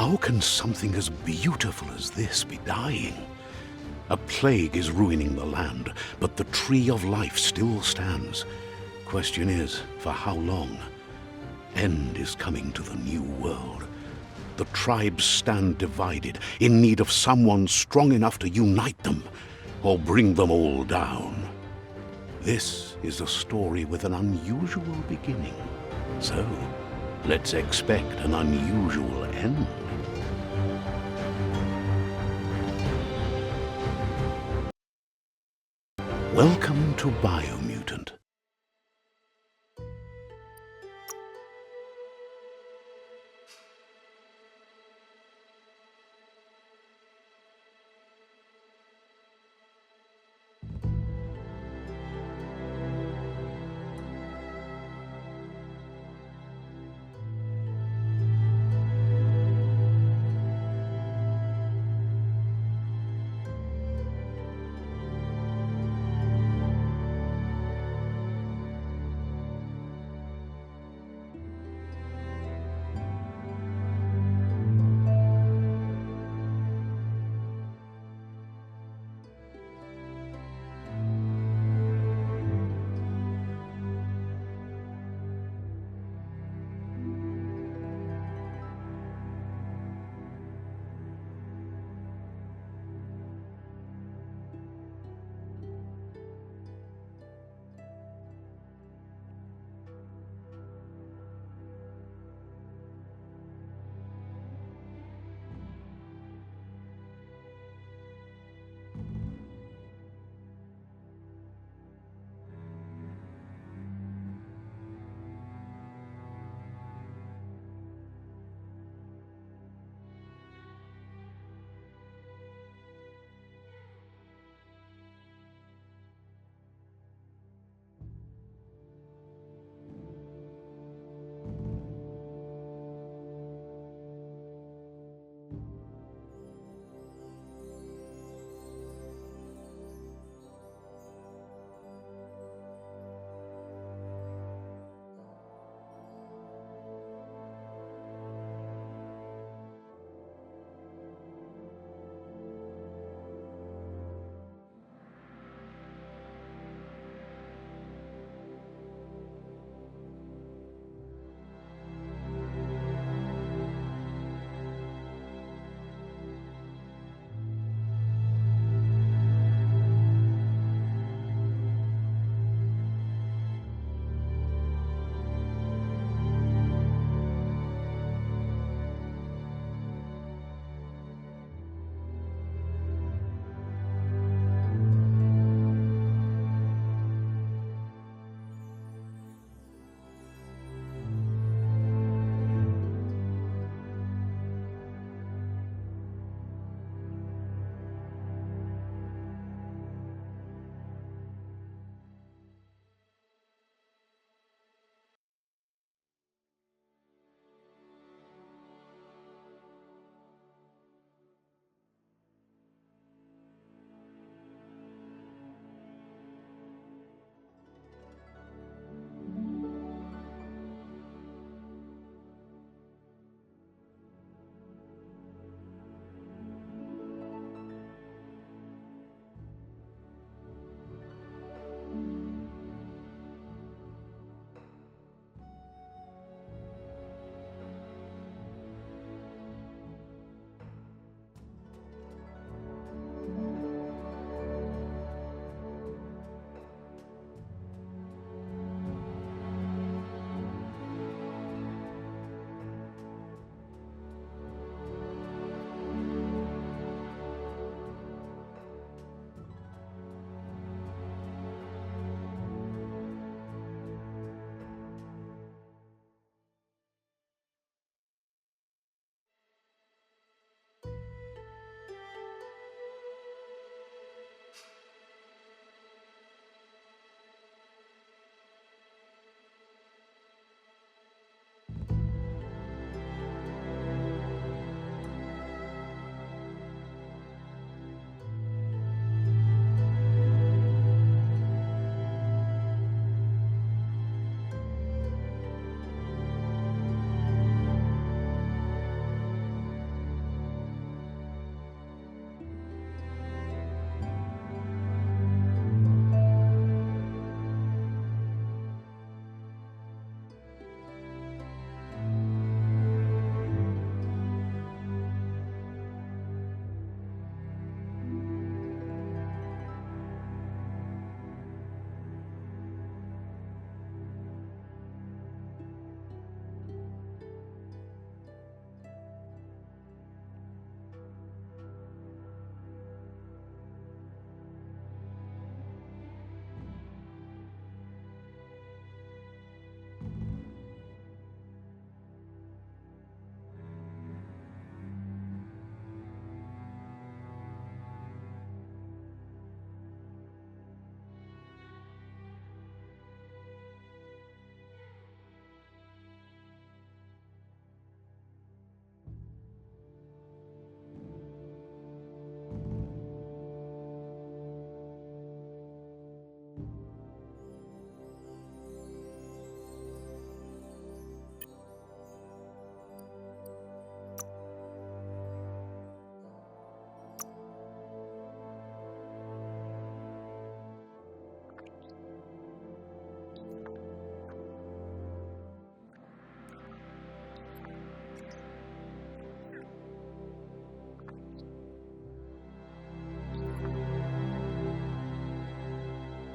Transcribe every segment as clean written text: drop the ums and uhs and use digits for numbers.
How can something as beautiful as this be dying? A plague is ruining the land, but the tree of life still stands. Question is, for how long? End is coming to the new world. The tribes stand divided, in need of someone strong enough to unite them, or bring them all down. This is a story with an unusual beginning. So, let's expect an unusual end. Welcome to Biomutant.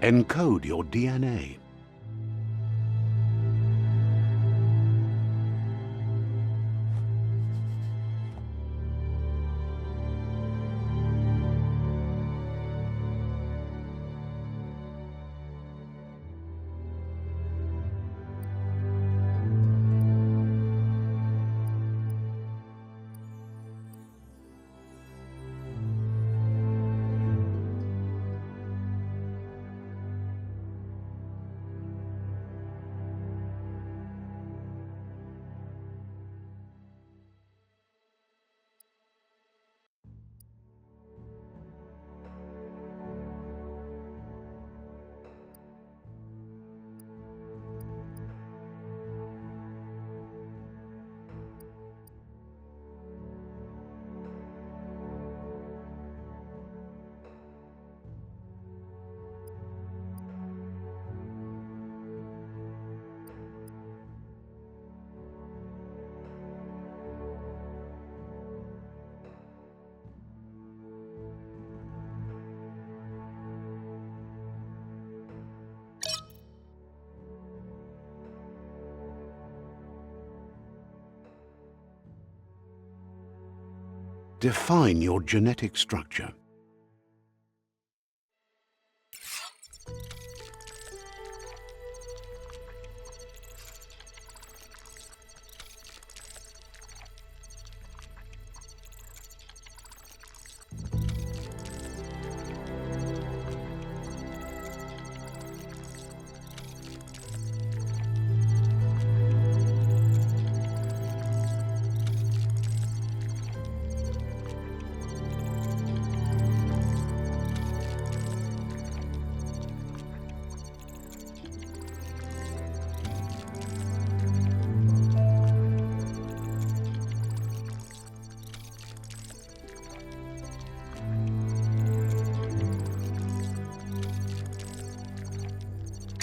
Encode your DNA. Define your genetic structure.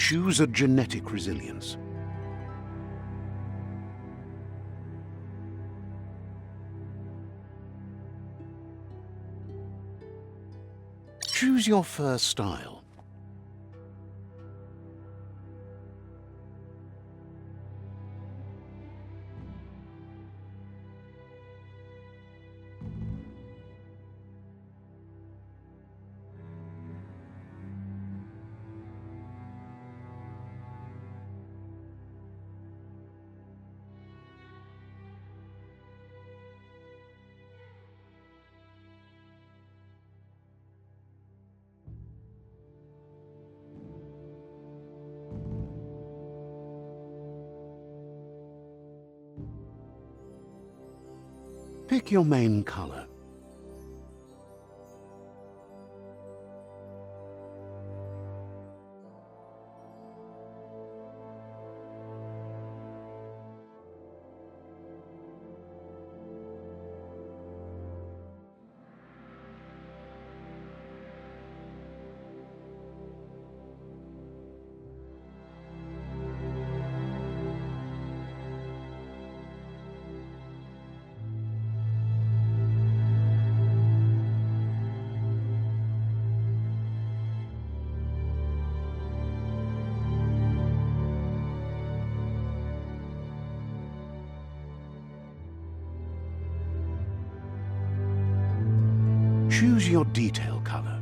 Choose a genetic resilience. Choose your first style. Pick your main color. Choose your detail color.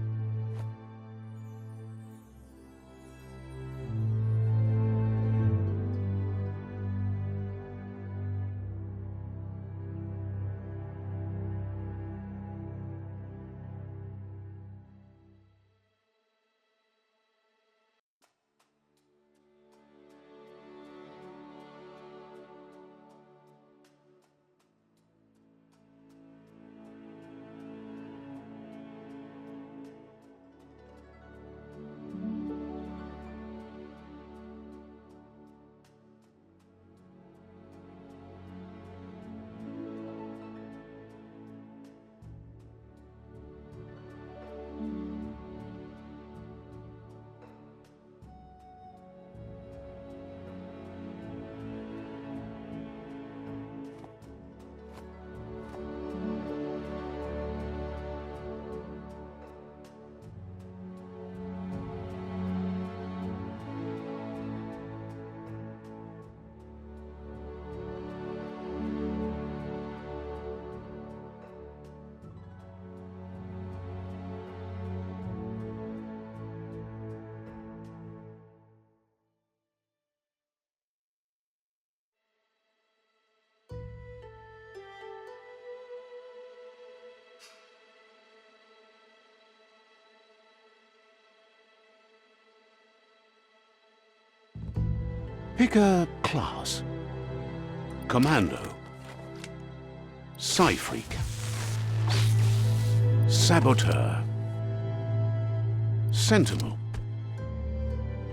Pick a class. Commando. Psy-freak. Saboteur. Sentinel.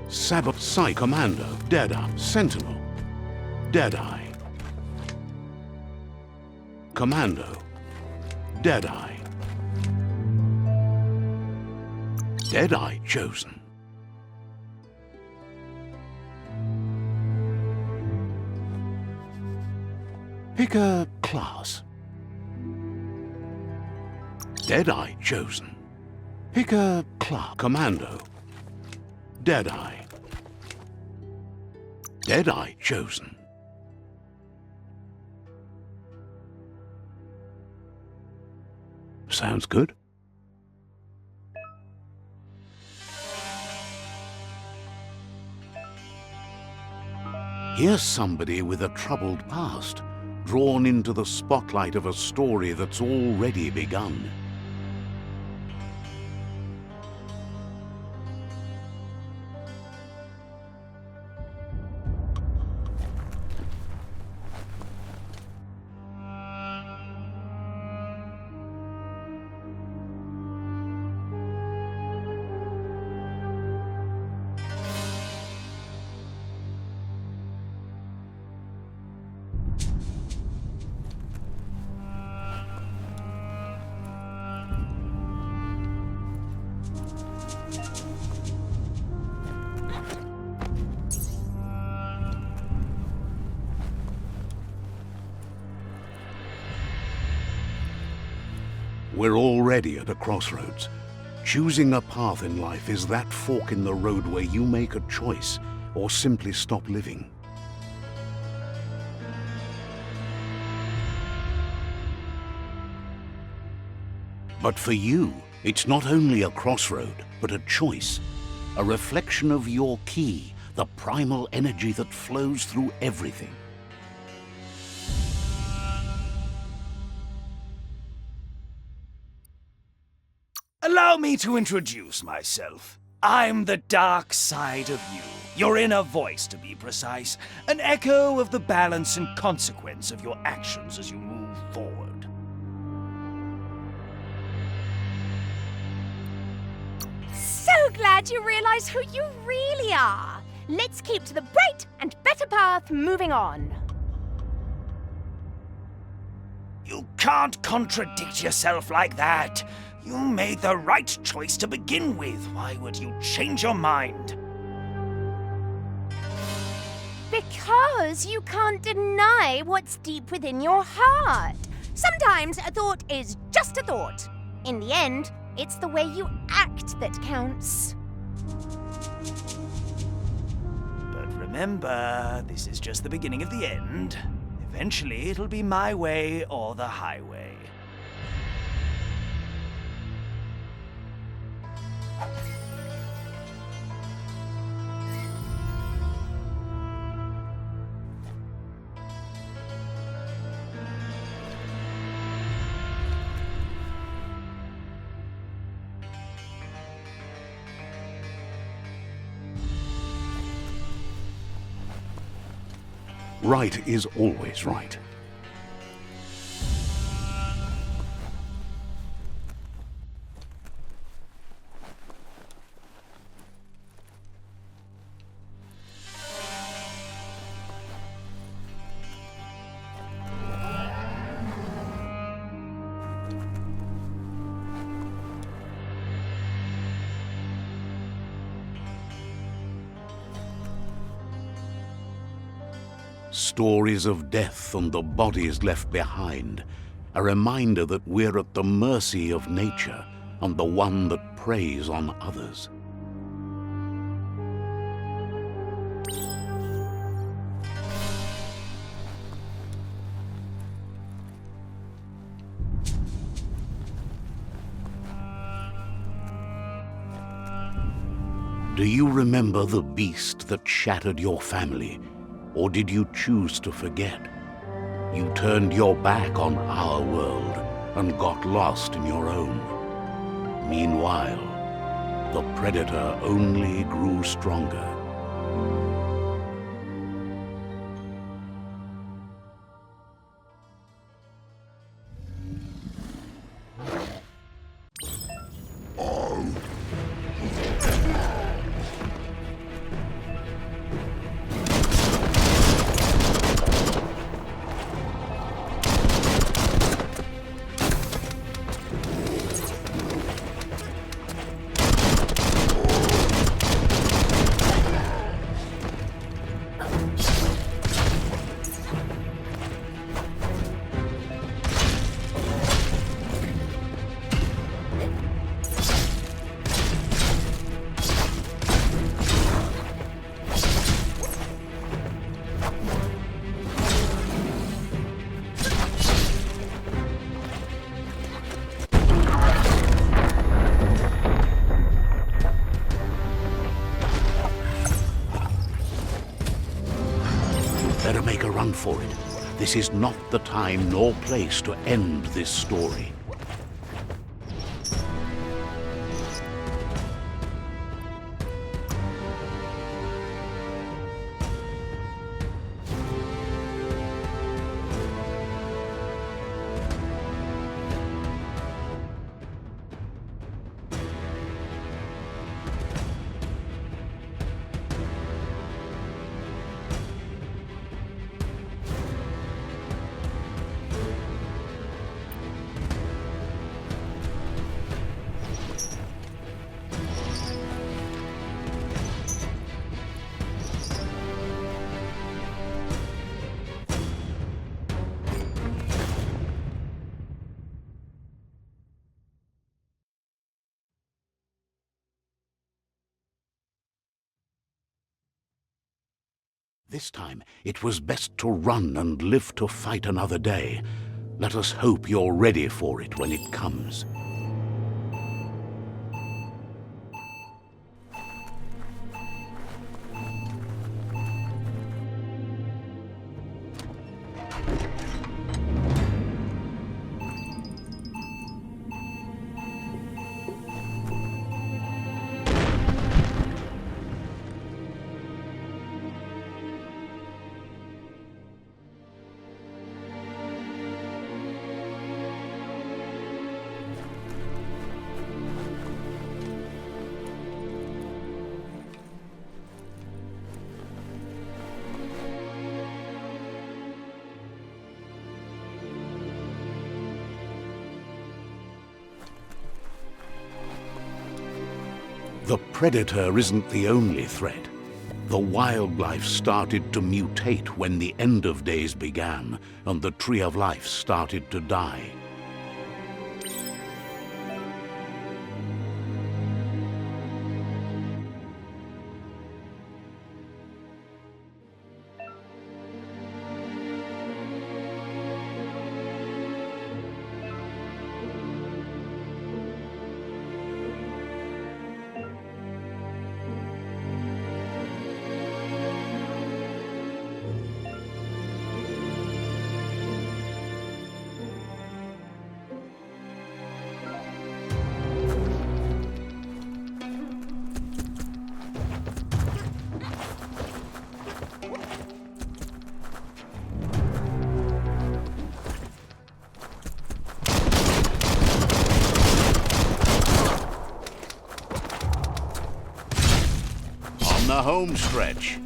Psy-commando. Deadeye. Sentinel. Deadeye. Commando. Deadeye. Deadeye chosen. Pick a class. Deadeye chosen. Pick a class. Commando. Deadeye. Deadeye chosen. Sounds good. Here's somebody with a troubled past, drawn into the spotlight of a story that's already begun. We're already at a crossroads. Choosing a path in life is that fork in the road where you make a choice or simply stop living. But for you, it's not only a crossroad, but a choice. A reflection of your key, the primal energy that flows through everything. Allow me to introduce myself. I'm the dark side of you, your inner voice to be precise, an echo of the balance and consequence of your actions as you move forward. So glad you realize who you really are. Let's keep to the bright and better path moving on. You can't contradict yourself like that. You made the right choice to begin with. Why would you change your mind? Because you can't deny what's deep within your heart. Sometimes a thought is just a thought. In the end, it's the way you act that counts. But remember, this is just the beginning of the end. Eventually, it'll be my way or the highway. Right is always right. Stories of death and the bodies left behind, a reminder that we're at the mercy of nature and the one that preys on others. Do you remember the beast that shattered your family? Or did you choose to forget? You turned your back on our world and got lost in your own. Meanwhile, the predator only grew stronger. Better make a run for it. This is not the time nor place to end this story. This time, it was best to run and live to fight another day. Let us hope you're ready for it when it comes. The predator isn't the only threat. The wildlife started to mutate when the end of days began, and the tree of life started to die. The home stretch.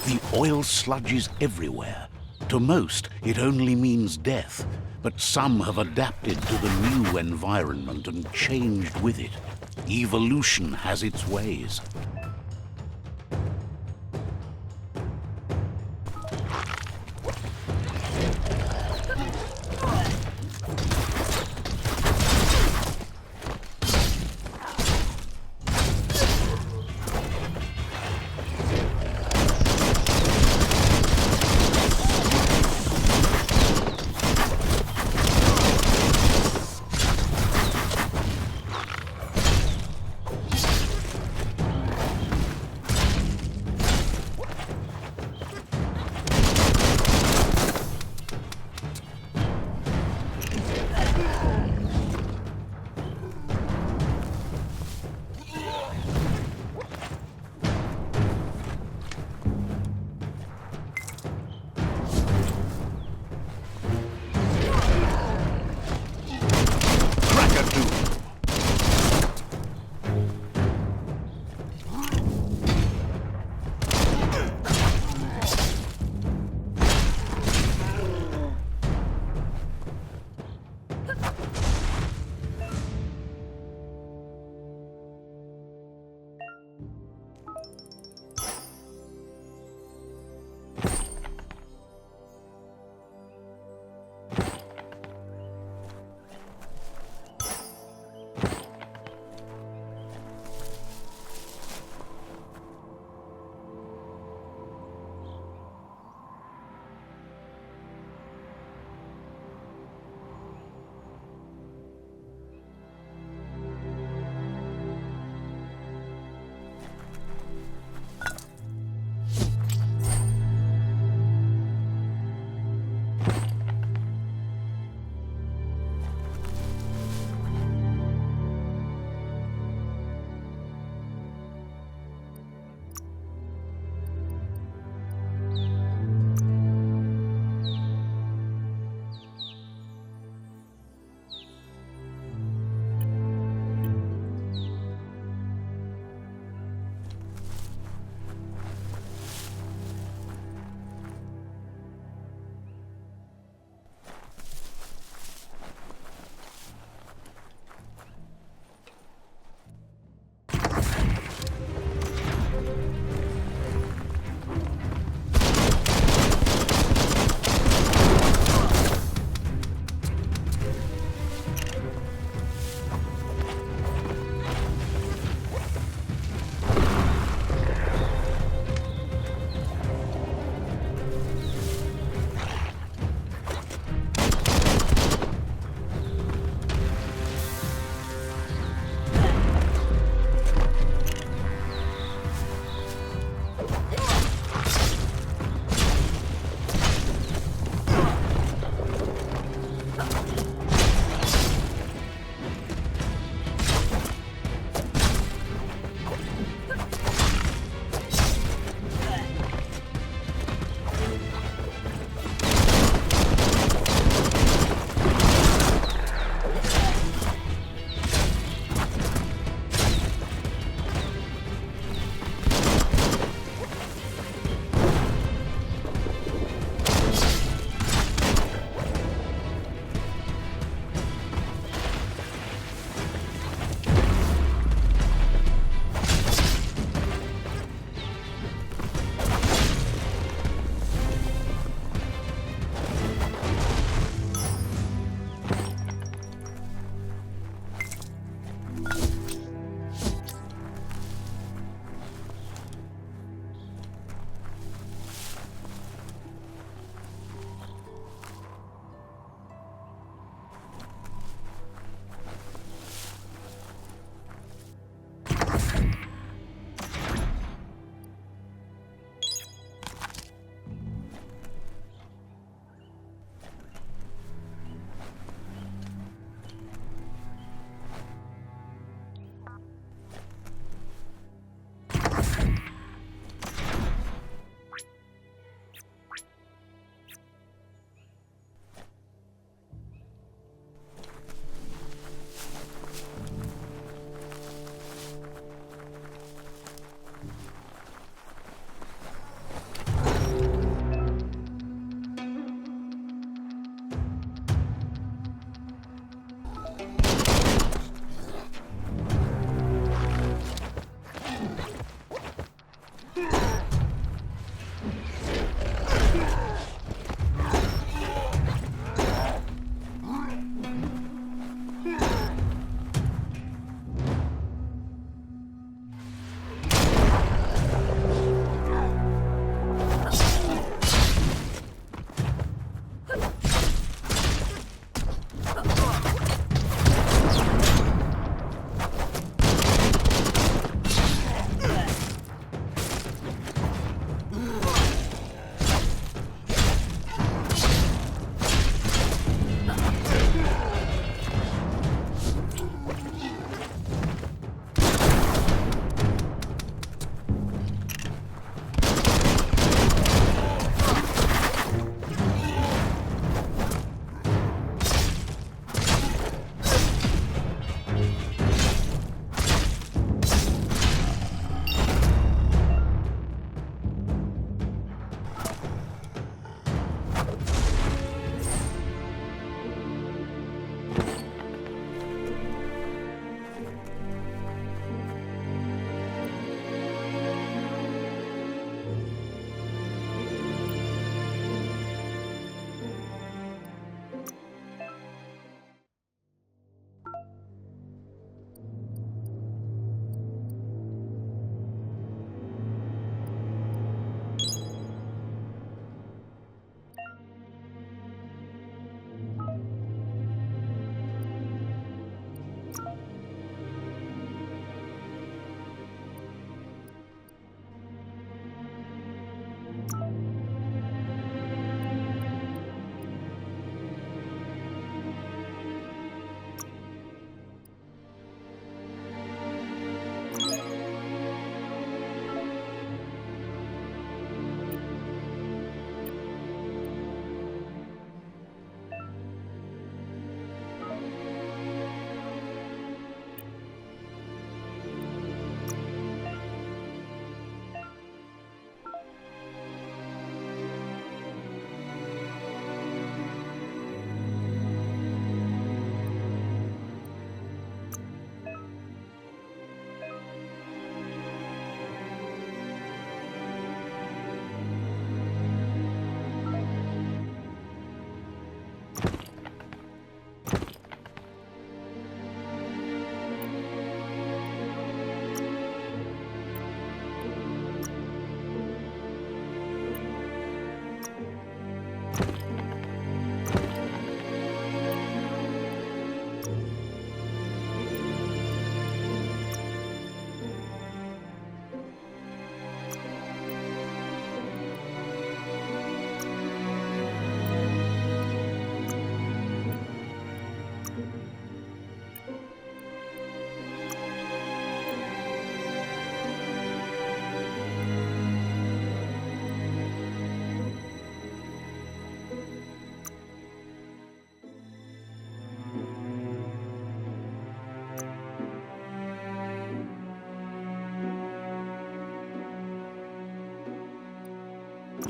The oil sludges everywhere. To most, it only means death, but some have adapted to the new environment and changed with it. Evolution has its ways.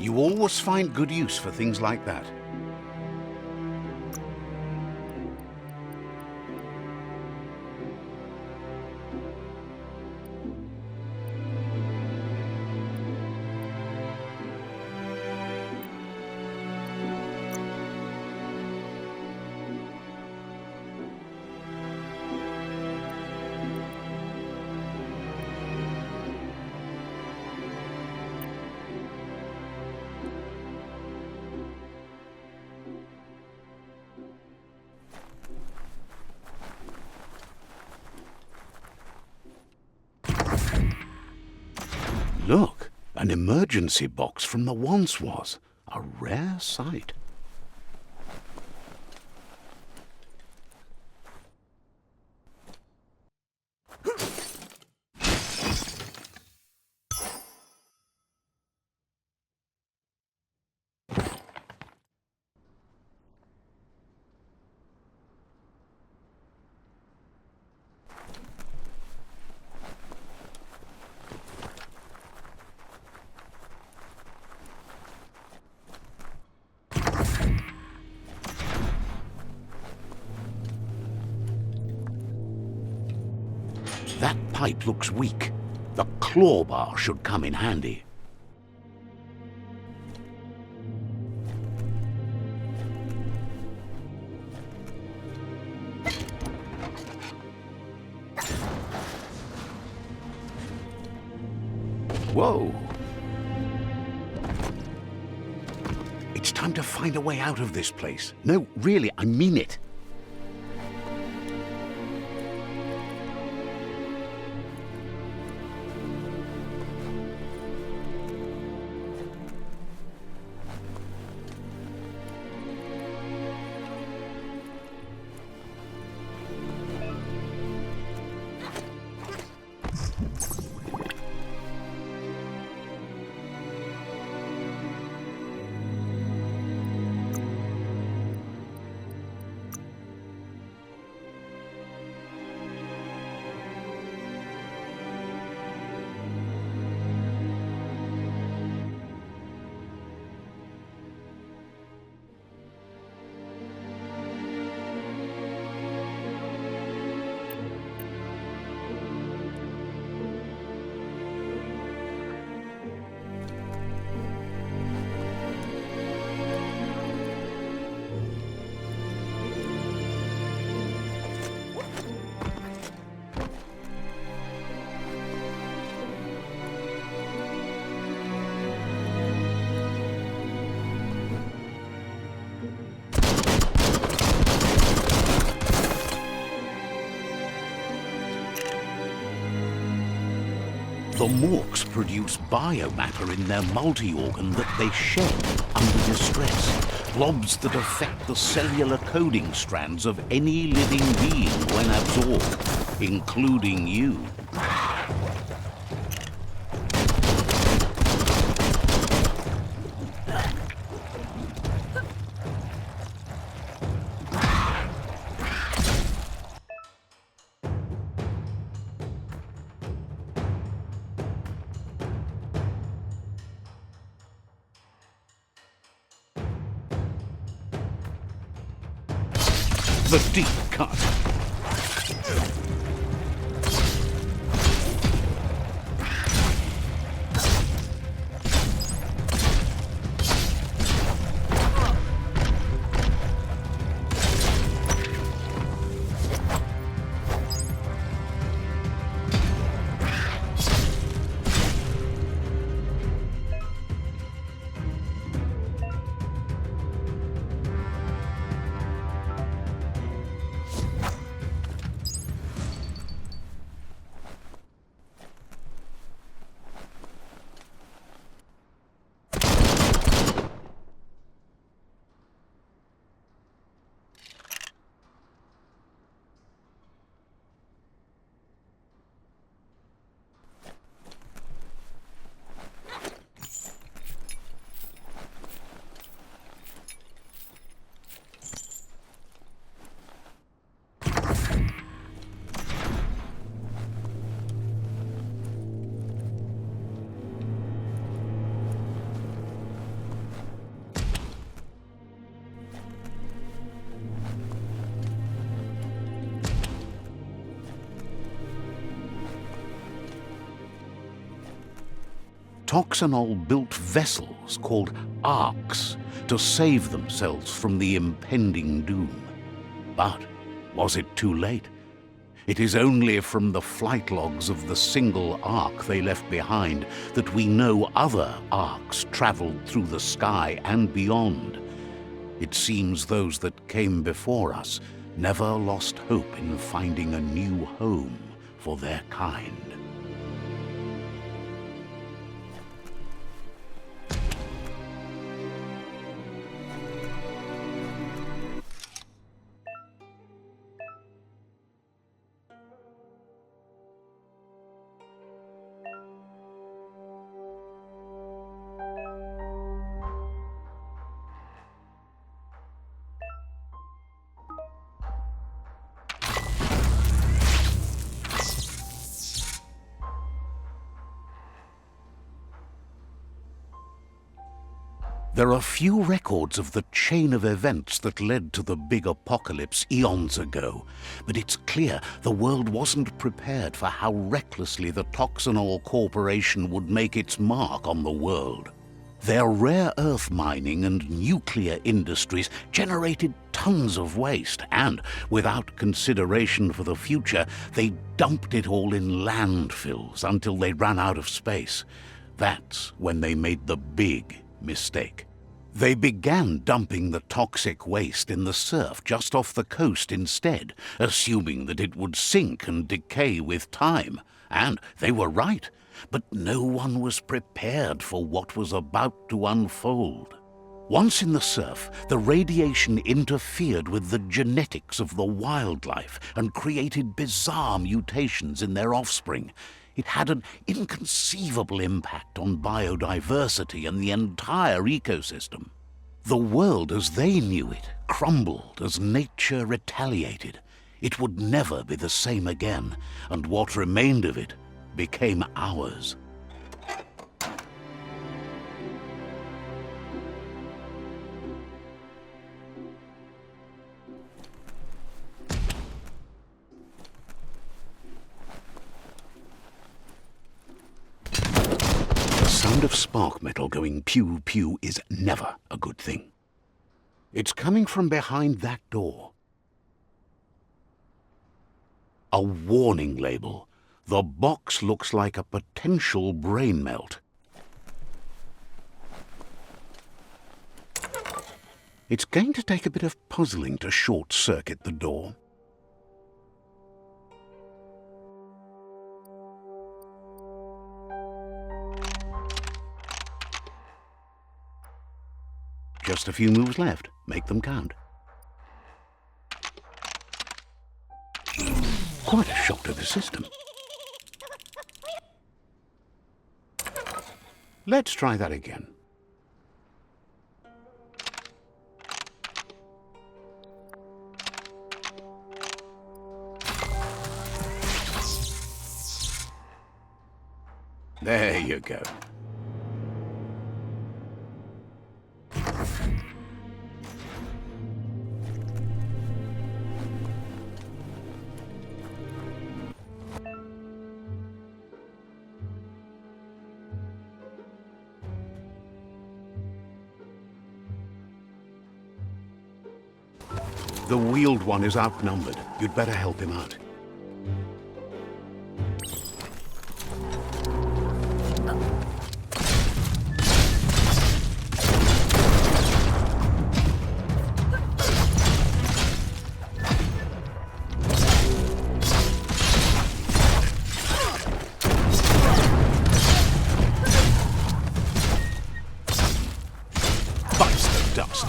You always find good use for things like that. Look, an emergency box from the once was. A rare sight. That pipe looks weak. The claw bar should come in handy. Whoa! It's time to find a way out of this place. No, really, I mean it. The morks produce biomatter in their multi-organ that they shed under distress. Blobs that affect the cellular coding strands of any living being when absorbed, including you. The deep cut. Toxanol built vessels called arks to save themselves from the impending doom. But was it too late? It is only from the flight logs of the single ark they left behind that we know other arks traveled through the sky and beyond. It seems those that came before us never lost hope in finding a new home for their kind. There are few records of the chain of events that led to the big apocalypse eons ago, but it's clear the world wasn't prepared for how recklessly the Toxanol Corporation would make its mark on the world. Their rare earth mining and nuclear industries generated tons of waste, and, without consideration for the future, they dumped it all in landfills until they ran out of space. That's when they made the big mistake. They began dumping the toxic waste in the surf just off the coast instead, assuming that it would sink and decay with time. And they were right, but no one was prepared for what was about to unfold. Once in the surf, the radiation interfered with the genetics of the wildlife and created bizarre mutations in their offspring. It had an inconceivable impact on biodiversity and the entire ecosystem. The world as they knew it crumbled as nature retaliated. It would never be the same again, and what remained of it became ours. The sound of spark metal going pew-pew is never a good thing. It's coming from behind that door. A warning label. The box looks like a potential brain melt. It's going to take a bit of puzzling to short-circuit the door. Just a few moves left. Make them count. Quite a shock to the system. Let's try that again. There you go. The wheeled one is outnumbered. You'd better help him out. Bites the dust.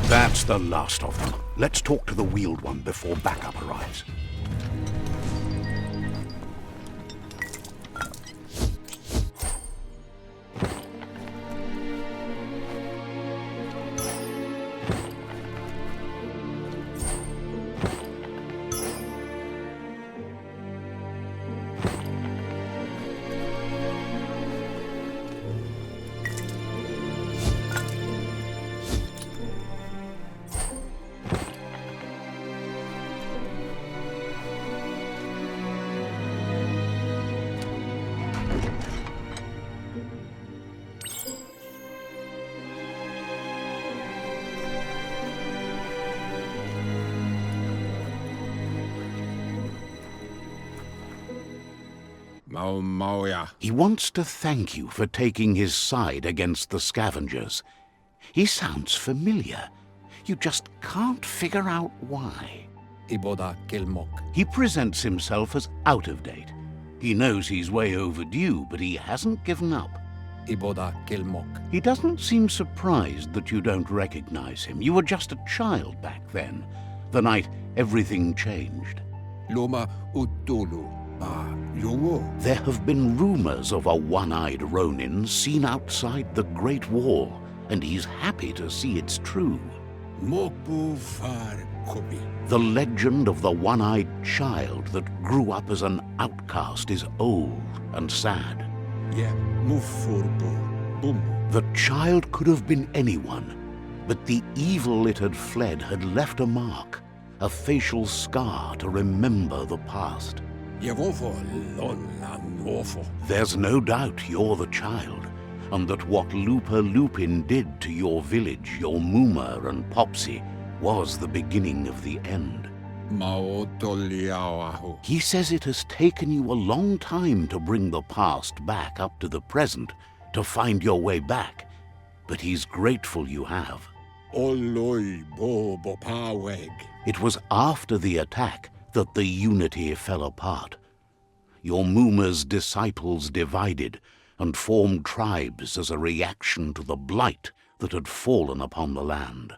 That's the last of them. Let's talk to the wheeled one before backup arrives. He wants to thank you for taking his side against the scavengers. He sounds familiar. You just can't figure out why. He presents himself as out of date. He knows he's way overdue, but he hasn't given up. He doesn't seem surprised that you don't recognize him. You were just a child back then, the night everything changed. There have been rumors of a one-eyed Ronin seen outside the Great Wall, and he's happy to see it's true. Mopu far kobi. The legend of the one-eyed child that grew up as an outcast is old and sad. Yeah, mufurbo. Boom. The child could have been anyone, but the evil it had fled had left a mark, a facial scar to remember the past. Yavofo lola nofo. There's no doubt you're the child, and that what Lupa Lupin did to your village, your Muma and Popsy, was the beginning of the end. Maotoliawahu. He says it has taken you a long time to bring the past back up to the present, to find your way back, but he's grateful you have. Oloi bobo paweg. It was after the attack that the unity fell apart. Your Muma's disciples divided and formed tribes as a reaction to the blight that had fallen upon the land.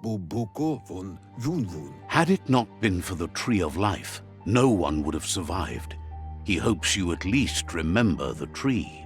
Bubuko von vunvun. Had it not been for the Tree of Life, no one would have survived. He hopes you at least remember the tree.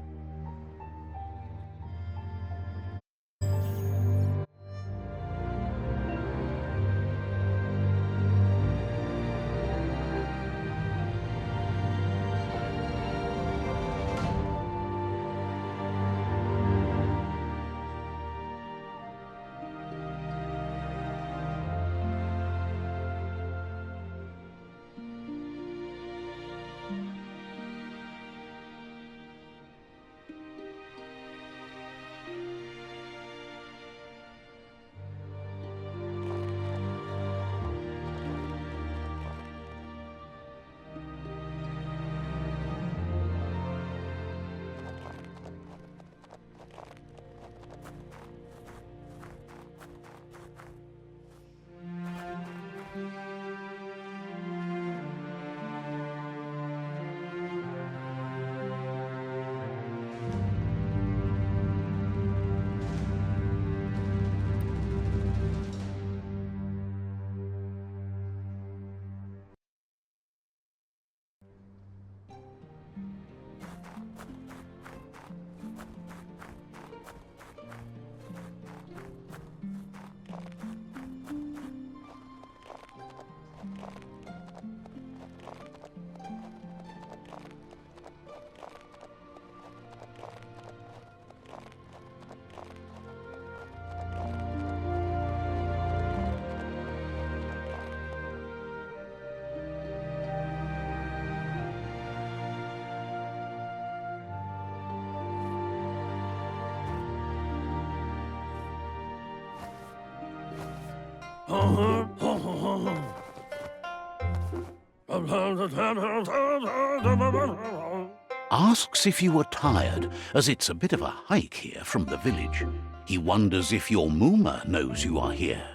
Asks if you are tired, as it's a bit of a hike here from the village. He wonders if your Muma knows you are here.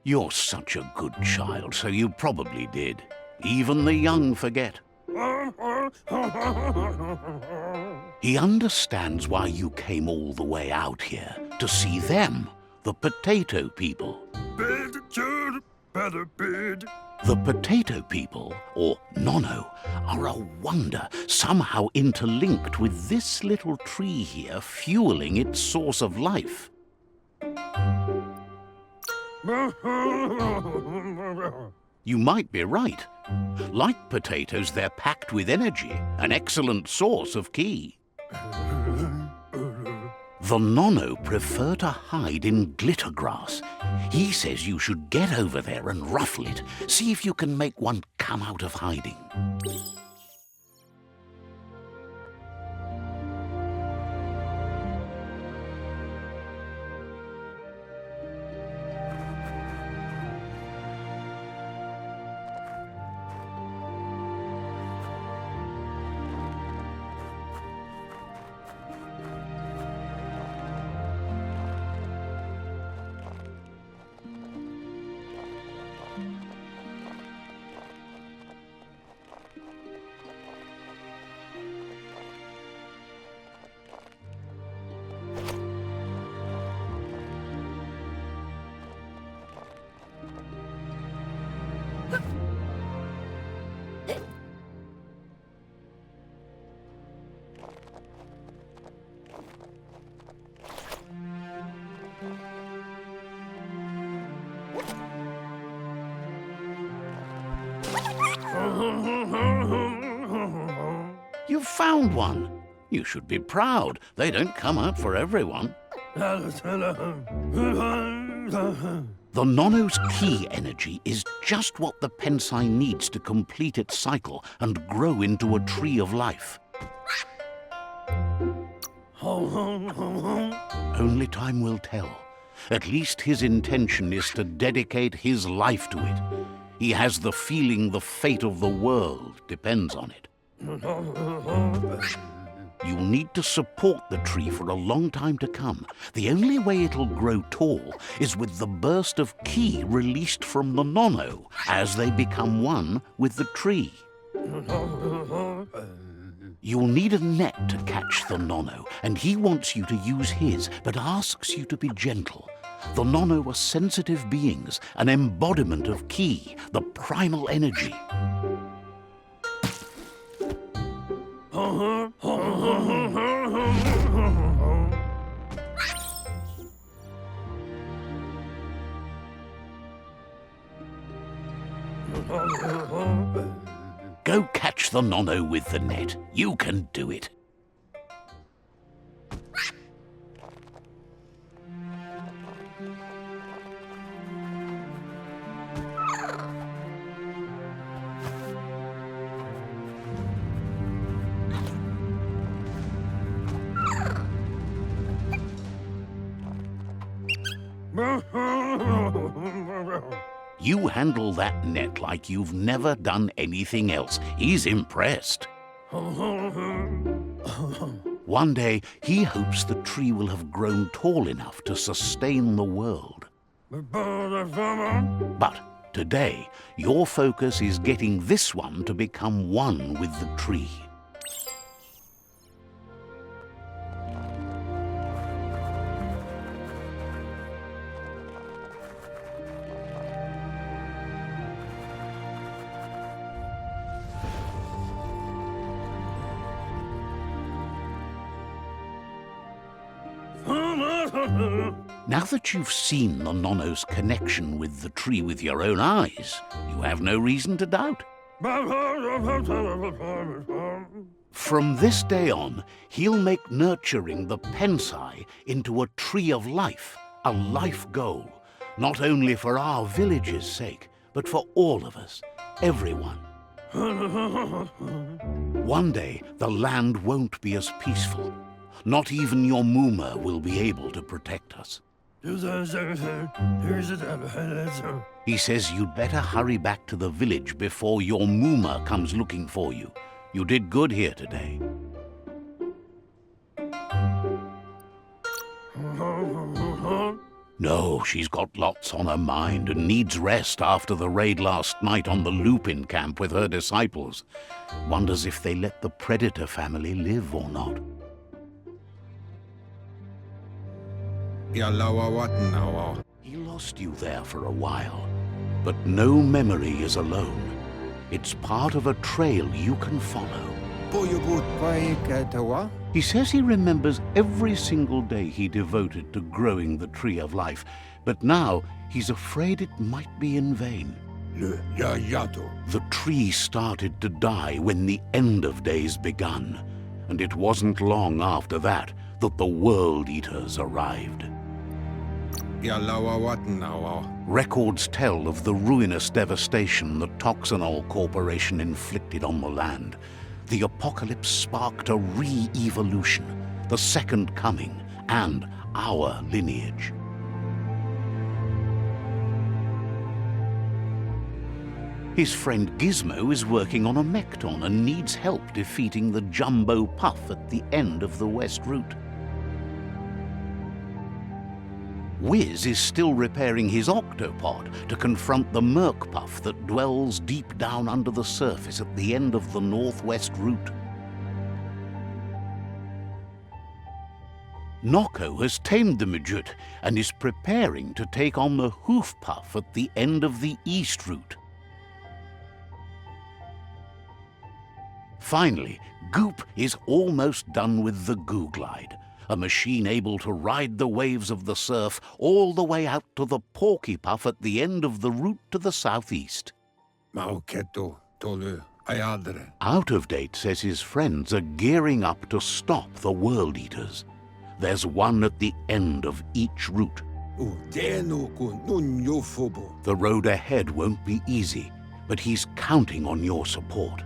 You're such a good child, so you probably did. Even the young forget. He understands why you came all the way out here, to see them, the potato people. The potato people, or Nono, are a wonder, somehow interlinked with this little tree here, fueling its source of life. You might be right. Like potatoes, they're packed with energy, an excellent source of ki. The Nono prefer to hide in glitter grass. He says you should get over there and ruffle it. See if you can make one come out of hiding. You've found one. You should be proud. They don't come out for everyone. The nono's key energy is just what the pensai needs to complete its cycle and grow into a tree of life. Only time will tell. At least his intention is to dedicate his life to it. He has the feeling the fate of the world depends on it. You'll need to support the tree for a long time to come. The only way it'll grow tall is with the burst of ki released from the nono as they become one with the tree. You'll need a net to catch the nono, and he wants you to use his, but asks you to be gentle. The nono are sensitive beings, an embodiment of ki, the primal energy. Go catch the nono with the net. You can do it. You handle that net like you've never done anything else. He's impressed. One day, he hopes the tree will have grown tall enough to sustain the world. But today, your focus is getting this one to become one with the tree. Now that you've seen the nono's connection with the tree with your own eyes, you have no reason to doubt. From this day on, he'll make nurturing the pensai into a tree of life, a life goal, not only for our village's sake, but for all of us, everyone. One day, the land won't be as peaceful. Not even your Muma will be able to protect us. He says you'd better hurry back to the village before your Muma comes looking for you. You did good here today. No, she's got lots on her mind and needs rest after the raid last night on the Lupin camp with her disciples. Wonders if they let the Predator family live or not. He lost you there for a while, but no memory is alone. It's part of a trail you can follow. He says he remembers every single day he devoted to growing the tree of life, but now he's afraid it might be in vain. The tree started to die when the end of days begun, and it wasn't long after that that the World Eaters arrived. Records tell of the ruinous devastation the Toxinol Corporation inflicted on the land. The apocalypse sparked a re-evolution, the second coming, and our lineage. His friend Gizmo is working on a Mekton and needs help defeating the Jumbo Puff at the end of the West Route. Wiz is still repairing his octopod to confront the Merc Puff that dwells deep down under the surface at the end of the Northwest Route. Noko has tamed the Midget and is preparing to take on the Hoof Puff at the end of the East Route. Finally, Goop is almost done with the Goo Glide, a machine able to ride the waves of the surf all the way out to the Porky Puff at the end of the route to the southeast. Ayadre. Out of Date says his friends are gearing up to stop the World Eaters. There's one at the end of each route. Udenu nunyo fobo. The road ahead won't be easy, but he's counting on your support.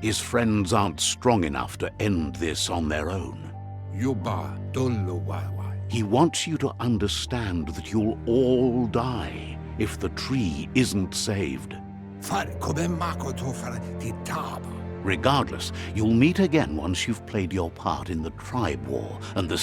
His friends aren't strong enough to end this on their own. Yuba dollo wawa. He wants you to understand that you'll all die if the tree isn't saved. Fare come mako to fare ti taba. Regardless, you'll meet again once you've played your part in the tribe war and the